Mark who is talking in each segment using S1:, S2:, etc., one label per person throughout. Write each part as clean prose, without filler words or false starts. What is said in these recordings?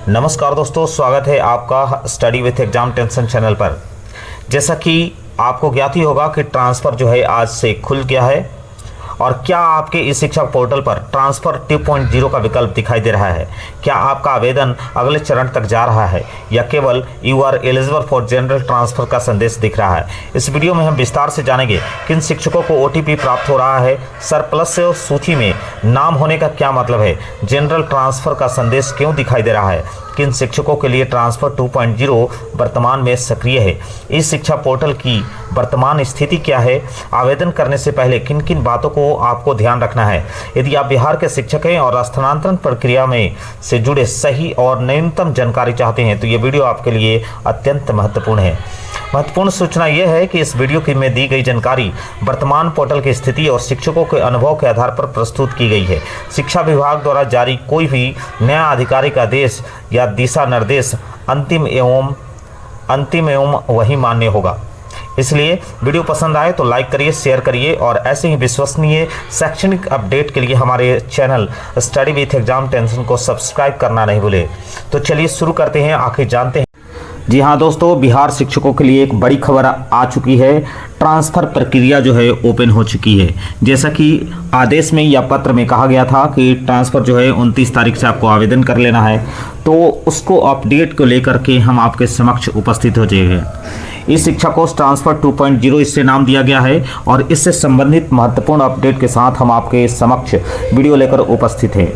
S1: नमस्कार दोस्तों, स्वागत है आपका study with exam tension channel पर। जैसा कि आपको ज्ञात ही होगा कि ट्रांसफ़र जो है आज से खुल गया है और क्या आपके इस शिक्षा पोर्टल पर ट्रांसफ़र 2.0 का विकल्प दिखाई दे रहा है। क्या आपका आवेदन अगले चरण तक जा रहा है या केवल you are eligible for general transfer का संदेश दिख रहा है। इस वीडियो में हम विस्तार से जानेंगे किन शिक्षकों को OTP प्राप्त हो रहा है, सरप्लस सूची में नाम होने का क्या मतलब है, जनरल ट्रांसफ़र का संदेश क्यों दिखाई दे रहा है, किन शिक्षकों के लिए ट्रांसफ़र 2.0 वर्तमान में सक्रिय है, इस शिक्षा पोर्टल की वर्तमान स्थिति क्या है, आवेदन करने से पहले किन किन बातों को आपको ध्यान रखना है। यदि आप बिहार के शिक्षक हैं और स्थानांतरण प्रक्रिया में से जुड़े सही और नवीनतम जानकारी चाहते हैं तो ये वीडियो आपके लिए अत्यंत महत्वपूर्ण है। महत्वपूर्ण सूचना यह है कि इस वीडियो की में दी गई जानकारी वर्तमान पोर्टल की स्थिति और शिक्षकों के अनुभव के आधार पर प्रस्तुत की गई है। शिक्षा विभाग द्वारा जारी कोई भी नया आधिकारिक आदेश या दिशा निर्देश अंतिम एवं वही मान्य होगा। इसलिए वीडियो पसंद आए तो लाइक करिए, शेयर करिए और ऐसे ही विश्वसनीय शैक्षणिक अपडेट के लिए हमारे channel study with exam tension को सब्सक्राइब करना नहीं भूले। तो चलिए शुरू करते हैं, आखिर जानते हैं। जी हाँ दोस्तों, बिहार शिक्षकों के लिए एक बड़ी खबर आ चुकी है। ट्रांसफ़र प्रक्रिया जो है ओपन हो चुकी है। जैसा कि आदेश में या पत्र में कहा गया था कि ट्रांसफ़र जो है 29 तारीख से आपको आवेदन कर लेना है, तो उसको अपडेट को लेकर के हम आपके समक्ष उपस्थित हो जाएंगे। इस शिक्षा कोर्स ट्रांसफ़र 2.0 इससे नाम दिया गया है और इससे संबंधित महत्वपूर्ण अपडेट के साथ हम आपके समक्ष वीडियो लेकर उपस्थित हैं।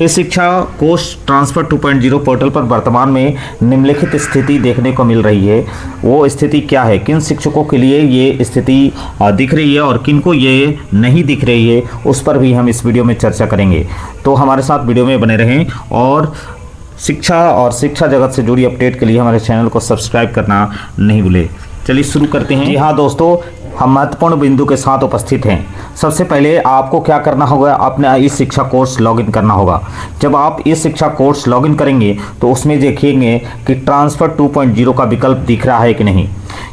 S1: इस शिक्षा कोर्स ट्रांसफ़र 2.0 पोर्टल पर वर्तमान में निम्नलिखित स्थिति देखने को मिल रही है। वो स्थिति क्या है, किन शिक्षकों के लिए ये स्थिति दिख रही है और किन को ये नहीं दिख रही है, उस पर भी हम इस वीडियो में चर्चा करेंगे। तो हमारे साथ वीडियो में बने रहें और शिक्षा जगत से जुड़ी अपडेट के लिए हमारे चैनल को सब्सक्राइब करना नहीं भूलें। चलिए शुरू करते हैं। जी हाँ दोस्तों, हम महत्वपूर्ण बिंदु के साथ उपस्थित हैं। सबसे पहले आपको क्या करना होगा, अपना इस शिक्षा कोर्स लॉगिन करना होगा। जब आप इस शिक्षा कोर्स लॉगिन करेंगे तो उसमें देखेंगे कि ट्रांसफ़र 2.0 का विकल्प दिख रहा है कि नहीं।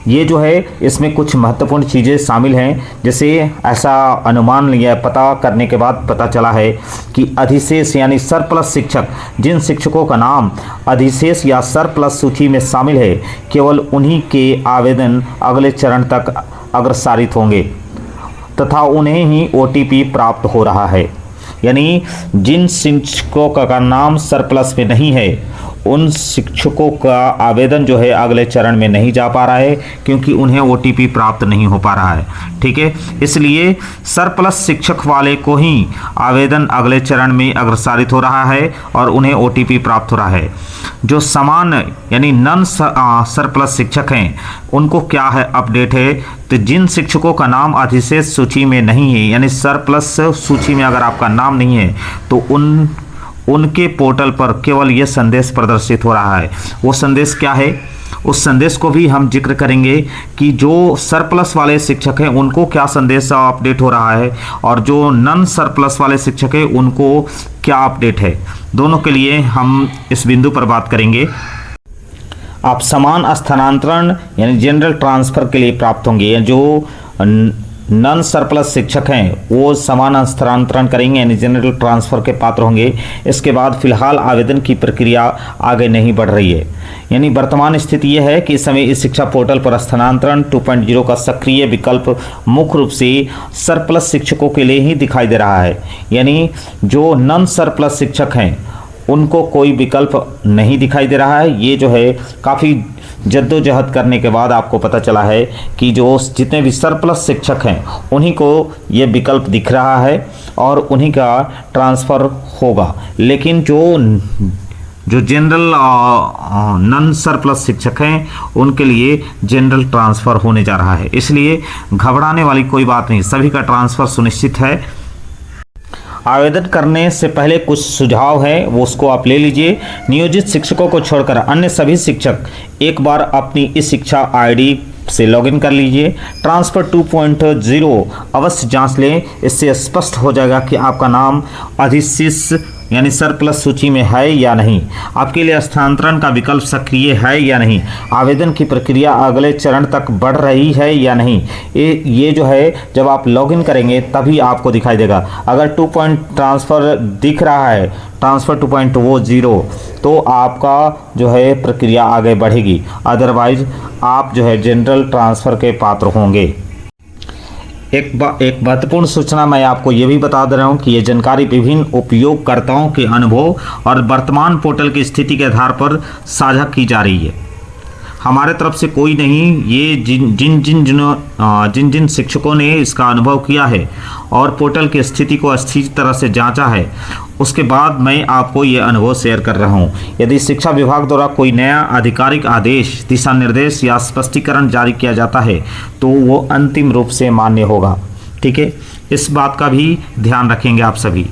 S1: ये जो है इसमें कुछ महत्वपूर्ण चीज़ें शामिल हैं। जैसे ऐसा अनुमान लिया, पता करने के बाद पता चला है कि अधिशेष यानी सरप्लस शिक्षक, जिन शिक्षकों का नाम अधिशेष या सरप्लस सूची में शामिल है, केवल उन्हीं के आवेदन अगले चरण तक अग्रसारित होंगे तथा उन्हें ही OTP प्राप्त हो रहा है। यानी जिन शिक्षकों का नाम सरप्लस में नहीं है उन शिक्षकों का आवेदन जो है अगले चरण में नहीं जा पा रहा है क्योंकि उन्हें OTP प्राप्त नहीं हो पा रहा है। ठीक है, इसलिए सरप्लस शिक्षक वाले को ही आवेदन अगले चरण में अग्रसारित हो रहा है और उन्हें OTP प्राप्त हो रहा है। जो समान यानी नॉन सरप्लस शिक्षक हैं उनको क्या है अपडेट है, तो जिन शिक्षकों का नाम अधिशेष सूची में नहीं है यानी सरप्लस सूची में अगर आपका नाम नहीं है तो उनके पोर्टल पर केवल ये संदेश प्रदर्शित हो रहा है। वो संदेश क्या है, उस संदेश को भी हम जिक्र करेंगे कि जो सरप्लस वाले शिक्षक हैं उनको क्या संदेश अपडेट हो रहा है और जो नॉन सरप्लस वाले शिक्षक हैं उनको क्या अपडेट है। दोनों के लिए हम इस बिंदु पर बात करेंगे। आप समान स्थानांतरण यानी जनरल ट्रांसफ़र के लिए प्राप्त होंगे। जो नॉन सरप्लस शिक्षक हैं वो समान स्थानांतरण करेंगे यानी जनरल ट्रांसफ़र के पात्र होंगे। इसके बाद फिलहाल आवेदन की प्रक्रिया आगे नहीं बढ़ रही है। यानी वर्तमान स्थिति यह है कि इस समय इस शिक्षा पोर्टल पर स्थानांतरण 2.0 का सक्रिय विकल्प मुख्य रूप से सरप्लस शिक्षकों के लिए ही दिखाई दे रहा है। यानी जो नॉन सरप्लस शिक्षक हैं उनको कोई विकल्प नहीं दिखाई दे रहा है। ये जो है काफ़ी जद्दोजहद करने के बाद आपको पता चला है कि जो जितने भी सरप्लस शिक्षक हैं उन्हीं को ये विकल्प दिख रहा है और उन्हीं का ट्रांसफ़र होगा। लेकिन जो जनरल नॉन सरप्लस शिक्षक हैं उनके लिए जनरल ट्रांसफ़र होने जा रहा है। इसलिए घबराने वाली कोई बात नहीं, सभी का ट्रांसफ़र सुनिश्चित है। आवेदन करने से पहले कुछ सुझाव है, वो उसको आप ले लीजिए। नियोजित शिक्षकों को छोड़कर अन्य सभी शिक्षक एक बार अपनी इस शिक्षा ID से लॉगिन कर लीजिए। ट्रांसफ़र 2.0 अवश्य जांच लें, इससे स्पष्ट हो जाएगा कि आपका नाम अधिशेष यानी सरप्लस सूची में है या नहीं, आपके लिए स्थानांतरण का विकल्प सक्रिय है या नहीं, आवेदन की प्रक्रिया अगले चरण तक बढ़ रही है या नहीं। ये जो है जब आप लॉगिन करेंगे तभी आपको दिखाई देगा। अगर 2 पॉइंट ट्रांसफ़र दिख रहा है, ट्रांसफ़र 2 पॉइंट वो 0, तो आपका जो है प्रक्रिया आगे बढ़ेगी, अदरवाइज आप जो है जनरल ट्रांसफ़र के पात्र होंगे। एक महत्वपूर्ण सूचना मैं आपको ये भी बता दे रहा हूँ कि ये जानकारी विभिन्न उपयोगकर्ताओं के अनुभव और वर्तमान पोर्टल की स्थिति के आधार पर साझा की जा रही है। हमारे तरफ से कोई नहीं, ये जिन जिन शिक्षकों ने इसका अनुभव किया है और पोर्टल की स्थिति को अच्छी तरह से जांचा है, उसके बाद मैं आपको ये अनुभव शेयर कर रहा हूँ। यदि शिक्षा विभाग द्वारा कोई नया आधिकारिक आदेश, दिशा निर्देश या स्पष्टीकरण जारी किया जाता है तो वो अंतिम रूप से मान्य होगा। ठीक है, इस बात का भी ध्यान रखेंगे आप सभी।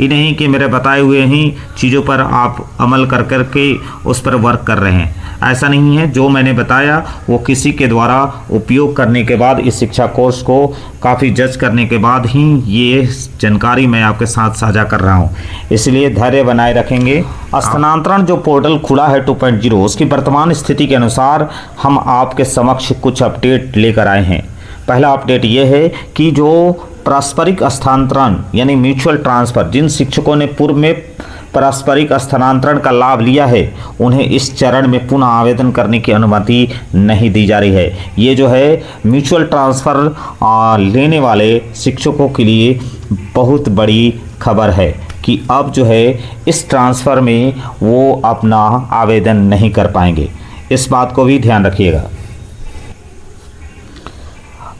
S1: ये नहीं कि मेरे बताए हुए ही चीज़ों पर आप अमल कर कर के उस पर वर्क कर रहे हैं, ऐसा नहीं है। जो मैंने बताया वो किसी के द्वारा उपयोग करने के बाद, इस शिक्षा कोर्स को काफ़ी जज करने के बाद ही ये जानकारी मैं आपके साथ साझा कर रहा हूँ, इसलिए धैर्य बनाए रखेंगे। स्थानांतरण जो पोर्टल खुला है 2.0, उसकी वर्तमान स्थिति के अनुसार हम आपके समक्ष कुछ अपडेट लेकर आए हैं। पहला अपडेट ये है कि जो पारस्परिक स्थानांतरण यानी म्यूचुअल ट्रांसफ़र, जिन शिक्षकों ने पूर्व में पारस्परिक स्थानांतरण का लाभ लिया है, उन्हें इस चरण में पुनः आवेदन करने की अनुमति नहीं दी जा रही है। ये जो है म्यूचुअल ट्रांसफ़र लेने वाले शिक्षकों के लिए बहुत बड़ी खबर है कि अब जो है इस ट्रांसफ़र में वो अपना आवेदन नहीं कर पाएंगे। इस बात को भी ध्यान रखिएगा।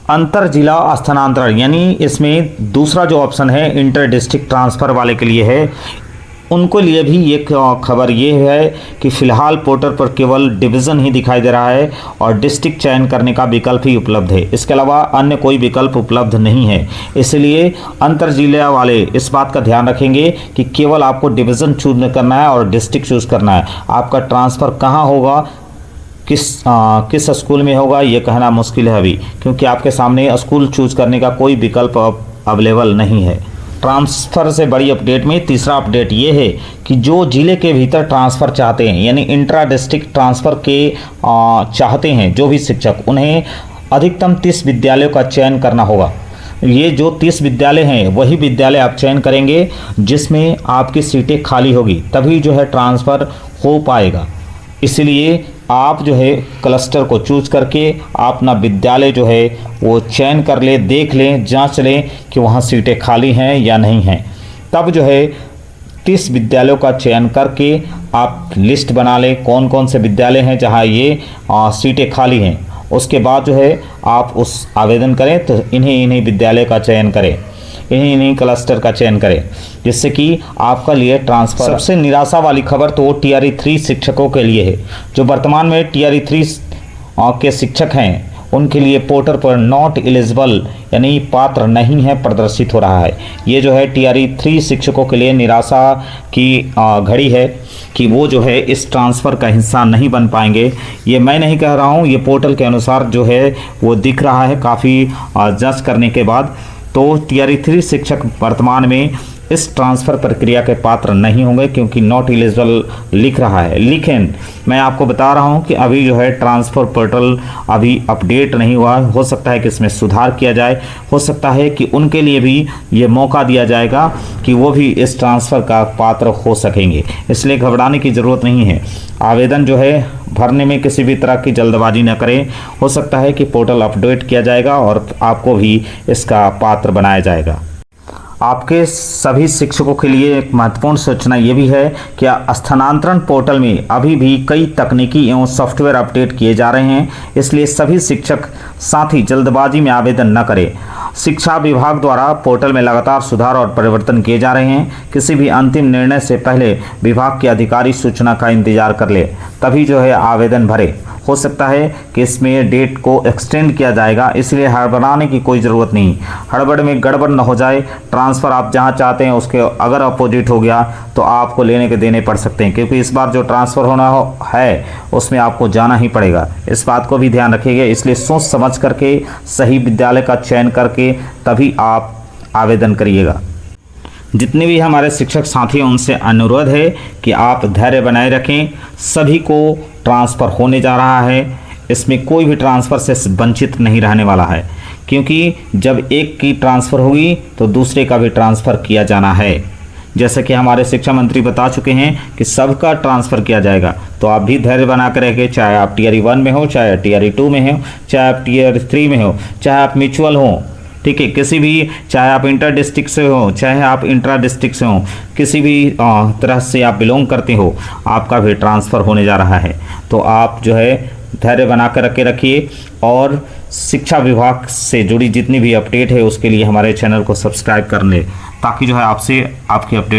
S1: अंतर जिला स्थानांतरण, यानी इसमें दूसरा जो ऑप्शन है इंटर डिस्ट्रिक्ट ट्रांसफ़र वाले के लिए है, उनको लिए भी ये खबर ये है कि फ़िलहाल पोर्टल पर केवल डिवीज़न ही दिखाई दे रहा है और डिस्ट्रिक्ट चयन करने का विकल्प ही उपलब्ध है। इसके अलावा अन्य कोई विकल्प उपलब्ध नहीं है। इसलिए अंतर जिला वाले इस बात का ध्यान रखेंगे कि केवल आपको डिवीज़न चूज करना है और डिस्ट्रिक्ट चूज़ करना है। आपका ट्रांसफ़र कहाँ होगा, किस स्कूल में होगा, ये कहना मुश्किल है अभी, क्योंकि आपके सामने स्कूल चूज करने का कोई विकल्प अवेलेबल नहीं है। ट्रांसफ़र से बड़ी अपडेट में तीसरा अपडेट ये है कि जो ज़िले के भीतर ट्रांसफ़र चाहते हैं, यानी इंट्रा डिस्ट्रिक्ट ट्रांसफ़र के चाहते हैं जो भी शिक्षक, उन्हें अधिकतम 30 विद्यालयों का चयन करना होगा। ये जो 30 विद्यालय हैं वही विद्यालय आप चयन करेंगे जिसमें आपकी सीटें खाली होगी, तभी जो है ट्रांसफ़र हो पाएगा। इसलिए आप जो है क्लस्टर को चूज करके अपना विद्यालय जो है वो चयन कर ले, देख लें, जांच लें कि वहाँ सीटें खाली हैं या नहीं हैं। तब जो है 30 विद्यालयों का चयन करके आप लिस्ट बना लें कौन कौन से विद्यालय हैं जहाँ ये सीटें खाली हैं। उसके बाद जो है आप उस आवेदन करें तो इन्हीं विद्यालय का चयन करें, इन्हीं क्लस्टर का चयन करें, जिससे कि आपका लिए ट्रांसफ़र। सबसे निराशा वाली खबर तो TRE 3 शिक्षकों के लिए है। जो वर्तमान में TRE 3 के शिक्षक हैं उनके लिए पोर्टल पर नॉट एलिजिबल यानी पात्र नहीं है प्रदर्शित हो रहा है। ये जो है TRE 3 शिक्षकों के लिए निराशा की घड़ी है कि वो जो है इस ट्रांसफ़र का हिस्सा नहीं बन पाएंगे। ये मैं नहीं कह रहा हूँ, ये पोर्टल के अनुसार जो है वो दिख रहा है काफ़ी जांच करने के बाद। तो TRE 3 शिक्षक वर्तमान में इस ट्रांसफ़र प्रक्रिया के पात्र नहीं होंगे क्योंकि नॉट एलिजिबल लिख रहा है। लेकिन मैं आपको बता रहा हूं कि अभी जो है ट्रांसफ़र पोर्टल अभी अपडेट नहीं हुआ, हो सकता है कि इसमें सुधार किया जाए, हो सकता है कि उनके लिए भी ये मौका दिया जाएगा कि वो भी इस ट्रांसफ़र का पात्र हो सकेंगे। इसलिए घबराने की ज़रूरत नहीं है। आवेदन जो है भरने में किसी भी तरह की जल्दबाजी न करें। हो सकता है कि पोर्टल अपडेट किया जाएगा और आपको भी इसका पात्र बनाया जाएगा। आपके सभी शिक्षकों के लिए एक महत्वपूर्ण सूचना ये भी है कि स्थानांतरण पोर्टल में अभी भी कई तकनीकी एवं सॉफ्टवेयर अपडेट किए जा रहे हैं, इसलिए सभी शिक्षक साथ ही जल्दबाजी में आवेदन न करें। शिक्षा विभाग द्वारा पोर्टल में लगातार सुधार और परिवर्तन किए जा रहे हैं। किसी भी अंतिम निर्णय से पहले विभाग के अधिकारी सूचना का इंतजार कर ले, तभी जो है आवेदन भरे। हो सकता है कि इसमें डेट को एक्सटेंड किया जाएगा, इसलिए हड़बड़ाने की कोई ज़रूरत नहीं। हड़बड़ में गड़बड़ न हो जाए। ट्रांसफ़र आप जहां चाहते हैं उसके अगर अपोजिट हो गया तो आपको लेने के देने पड़ सकते हैं, क्योंकि इस बार जो ट्रांसफ़र होना है उसमें आपको जाना ही पड़ेगा। इस बात को भी ध्यान रखिएगा। इसलिए सोच समझ करके सही विद्यालय का चयन करके तभी आप आवेदन करिएगा। जितने भी हमारे शिक्षक साथी हैं उनसे अनुरोध है कि आप धैर्य बनाए रखें। सभी को ट्रांसफ़र होने जा रहा है, इसमें कोई भी ट्रांसफ़र से वंचित नहीं रहने वाला है, क्योंकि जब एक की ट्रांसफ़र होगी तो दूसरे का भी ट्रांसफ़र किया जाना है। जैसे कि हमारे शिक्षा मंत्री बता चुके हैं कि सबका ट्रांसफ़र किया जाएगा, तो आप भी धैर्य बना कर रखें। चाहे आप टीयर 1 में हो, चाहे टीयर 2 में हो, चाहे आप टीयर 3 में हो, चाहे आप म्यूचुअल हो, ठीक है, किसी भी, चाहे आप इंटर डिस्ट्रिक्ट से हो, चाहे आप इंट्रा डिस्ट्रिक्ट से हो, किसी भी तरह से आप बिलोंग करते हो, आपका भी ट्रांसफ़र होने जा रहा है। तो आप जो है धैर्य बना कर रखिए और शिक्षा विभाग से जुड़ी जितनी भी अपडेट है उसके लिए हमारे चैनल को सब्सक्राइब कर लें, ताकि जो है आपसे आपकी अपडेट